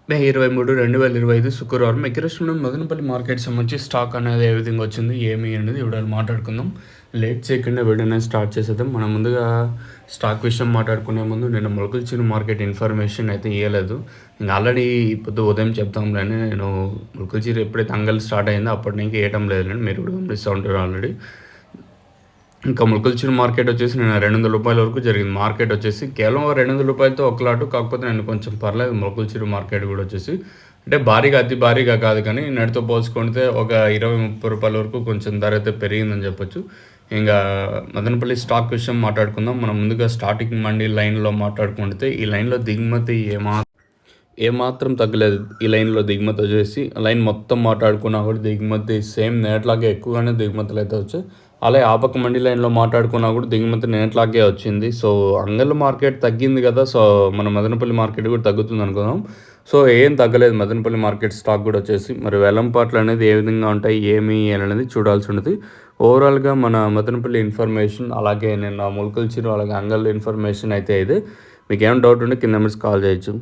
మే 23, 2025 శుక్రవారం ఎగ్రెస్‌లో మదనపల్లి మార్కెట్ సంబంధించి స్టాక్ అనేది ఏ విధంగా వచ్చింది, ఏమి అనేది ఇవాళ మాట్లాడుకుందాం. లేట్ చేయకుండా వీడియోని స్టార్ట్ చేసేద్దాం. మనం ముందుగా స్టాక్ విషయం మాట్లాడుకునే ముందు నేను మొలకల్చిన మార్కెట్ ఇన్ఫర్మేషన్ అయితే ఇవ్వలేదు. ఇంకా ఆల్రెడీ పొద్దు ఉదయం చెప్తాంలేని నేను మొలకల్చీర ఎప్పుడైతే అంగల్ స్టార్ట్ అయిందో అప్పటి నుంచి వేయటం లేదండి. మీరు కూడా గమనిస్తూ ఉంటారు ఆల్రెడీ. ఇంకా మొలకల్చిన మార్కెట్ వచ్చేసి నేను 200 రూపాయల వరకు జరిగింది. మార్కెట్ వచ్చేసి కేవలం 200 రూపాయలతో ఒక లాటు. కాకపోతే నేను కొంచెం పర్లేదు మొలకల్చిన మార్కెట్ కూడా వచ్చేసి అంటే భారీగా అతి భారీగా కాదు, కానీ నేటితో పోల్చుకుంటే ఒక 20-30 రూపాయల వరకు కొంచెం ధర అయితే పెరిగిందని చెప్పొచ్చు. ఇంకా మదనపల్లి స్టాక్ విషయం మాట్లాడుకుందాం. మనం ముందుగా స్టార్టింగ్ మండి లైన్లో మాట్లాడుకుంటే ఈ లైన్లో దిగుమతి ఏమాత్రం తగ్గలేదు. ఈ లైన్లో దిగుమతి వచ్చేసి లైన్ మొత్తం మాట్లాడుకున్నా కూడా దిగుమతి సేమ్ నేట్లాగే ఎక్కువగానే దిగుమతులు అయితే వచ్చాయి. అలాగే ఆపక మండి లైన్లో మాట్లాడుకున్నా కూడా దిగుమతి నేట్లాగే వచ్చింది. సో అంగళ్ళ మార్కెట్ తగ్గింది కదా, సో మన మదనపల్లి మార్కెట్ కూడా తగ్గుతుంది అనుకుందాం. సో ఏం తగ్గలేదు మదనపల్లి మార్కెట్ స్టాక్ కూడా వచ్చేసి. మరి వేలంపాట్లు అనేది ఏ విధంగా ఉంటాయి, ఏమి అనేది చూడాల్సి ఉంటుంది. ఓవరాల్గా మన మదనపల్లి ఇన్ఫర్మేషన్, అలాగే నేను మొలకల్చీరు అలాగే అంగళ్ళ ఇన్ఫర్మేషన్ అయితే ఇది. మీకు ఏమైనా డౌట్ ఉంటే కింద నెంబర్స్ కాల్ చేయొచ్చు.